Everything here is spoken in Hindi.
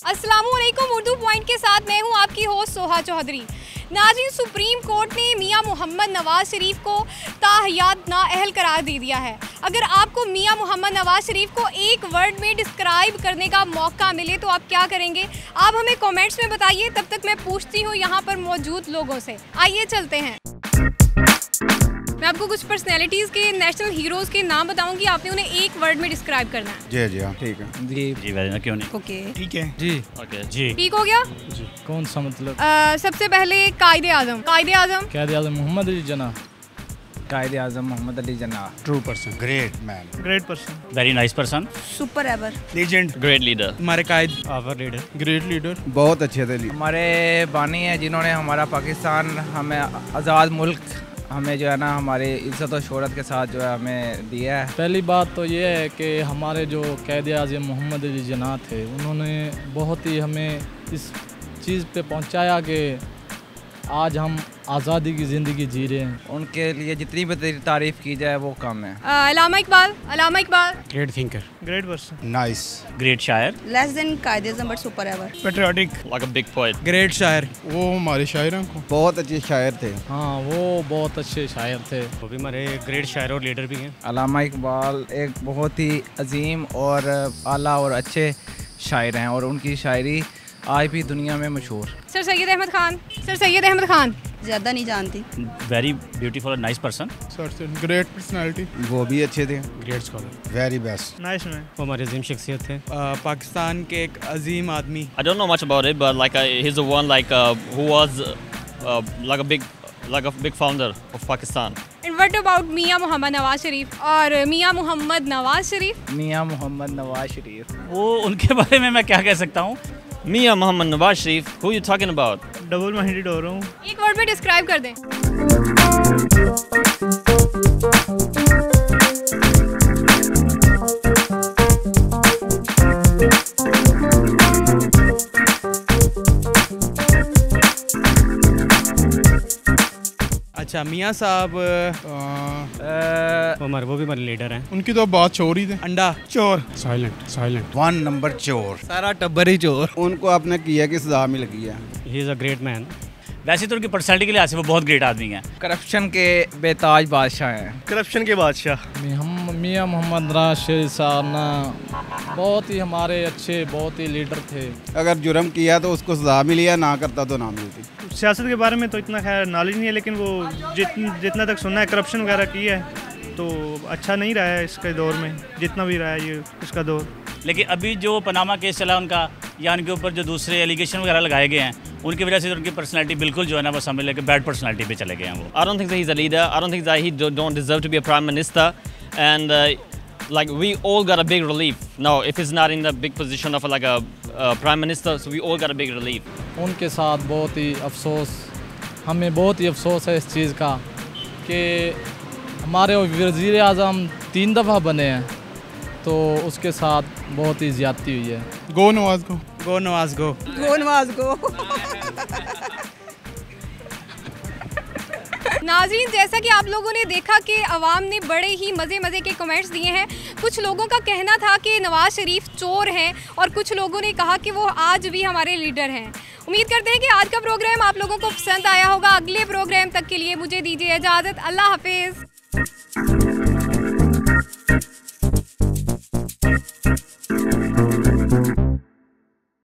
अस्सलामुअलैकुम। उर्दू पॉइंट के साथ मैं हूं आपकी होस्ट सोहा चौधरी। नाज़रीन, सुप्रीम कोर्ट ने मियां मोहम्मद नवाज शरीफ को ताहयात नाअहल करार दे दिया है। अगर आपको मियां मोहम्मद नवाज शरीफ को एक वर्ड में डिस्क्राइब करने का मौका मिले तो आप क्या करेंगे? आप हमें कमेंट्स में बताइए। तब तक मैं पूछती हूँ यहाँ पर मौजूद लोगों से। आइए चलते हैं। मैं आपको कुछ पर्सनैलिटीज़ के, नेशनल हीरोज़ के नाम बताऊंगी, आपने उन्हें एक वर्ड में डिस्क्राइब करना है। जी जी हाँ ठीक है। जी वैसे क्यों नहीं। ओके ठीक है जी। ओके जी ठीक हो गया। जी कौन सा मतलब? सबसे पहले कायदे आज़म मोहम्मद अली जना। कायदे आज़म मोहम्मद अली जना। True person, great man, great person, very nice person, super ever, legend, great leader, हमारे कायद आवर लीडर, ग्रेट लीडर, बहुत अच्छे थे। हमारे बानी हैं जिन्होंने हमारा पाकिस्तान, हमें आज़ाद मुल्क, हमें जो है ना हमारी इज्जत और शोहरत के साथ जो है हमें दिया है। पहली बात तो ये है कि हमारे जो कायदे आज़म मोहम्मद अली जना थे, उन्होंने बहुत ही हमें इस चीज़ पे पहुंचाया कि आज हम आज़ादी की ज़िंदगी जी रहे हैं। उनके लिए जितनी भी तारीफ़ की जाए वो कम है। Allama Iqbal, great thinker, great person, nice, great शायर, less than Quaid-e Azam but super ever, patriotic, like a big poet, great शायर। वो हमारे शायरों को बहुत अच्छे शायर थे। हाँ, वो बहुत अच्छे शायर थे। वो भी हमारे ग्रेट शायर और लीडर भी हैं। अल्लामा इकबाल एक बहुत ही अजीम और आला और अच्छे शायर हैं और उनकी शायरी आज भी दुनिया में मशहूर। सर सैयद अहमद खान। ज़्यादा नहीं जानती। वेरी ब्यूटीफुल और नाइस पर्सन, ग्रेट पर्सनालिटी, वो भी अच्छे थे। Great scholar, very best, nice man, वो हमारे अजीम शख्सियत थे। पाकिस्तान के एक अजीम आदमी। I don't know much about it, but like he's the one like who was like a big founder of Pakistan. And what about Mian Muhammad Nawaz Sharif? और मियां मोहम्मद नवाज शरीफ, वो उनके बारे में मैं क्या कह सकता हूँ? Mia Muhammad Nawaz Sharif, who you talking about? Double minded हो रहा हूँ। एक वर्ड में डिस्क्राइब कर दें। अच्छा, मियाँ साहब वो भी हमारे लीडर हैं। उनकी तो बात चोर ही थे। अंडा चोर, साइलेंट, वन नंबर चोर, सारा टब्बर ही चोर। उनको आपने किया कि सजा मिल गई है। He is a great man. वैसे तो उनकी पर्सनैलिटी के लिहाज से वो बहुत ग्रेट आदमी हैं। करप्शन के बेताज बादशाह हैं। करप्शन के बादशाह मियां मोहम्मद राशिद साहब ना बहुत ही हमारे अच्छे, बहुत ही लीडर थे। अगर जुर्म किया तो उसको सजा मिली, या ना करता तो ना मिलती। सियासत के बारे में तो इतना खैर नॉलेज नहीं है, लेकिन वो जितना तक सुना है करप्शन वगैरह की है तो अच्छा नहीं रहा है इसके दौर में, जितना भी रहा है ये इसका दौर। लेकिन अभी जो पनामा केस चला उनका, या उनके ऊपर जो दूसरे एलिगेशन वगैरह लगाए गए हैं, उनकी वजह से उनकी पर्सनालिटी बिल्कुल जो है ना वो समझ लेके बैड पर्सनालिटी पे चले गए हैं वो। I don't think that he's a leader. I don't think that he don't deserve to be a prime minister. And like we all got a big relief now if he's not in the big position of like a prime minister. So we all got a big relief. उनके साथ बहुत ही अफसोस, हमें बहुत ही अफसोस है इस चीज़ का कि हमारे वज़ीर आज़म 3 दफ़ा बने हैं, तो उसके साथ बहुत ही ज़्यादती हुई है। गो नवाज को, गो नवाज गो, गो नवाज गो। नाज़रीन, जैसा कि आप लोगों ने देखा कि अवाम ने बड़े ही मज़े के कमेंट्स दिए हैं। कुछ लोगों का कहना था कि नवाज शरीफ चोर हैं और कुछ लोगों ने कहा कि वो आज भी हमारे लीडर हैं। उम्मीद करते हैं कि आज का प्रोग्राम आप लोगों को पसंद आया होगा। अगले प्रोग्राम तक के लिए मुझे दीजिए इजाज़त। अल्लाह हाफिज़।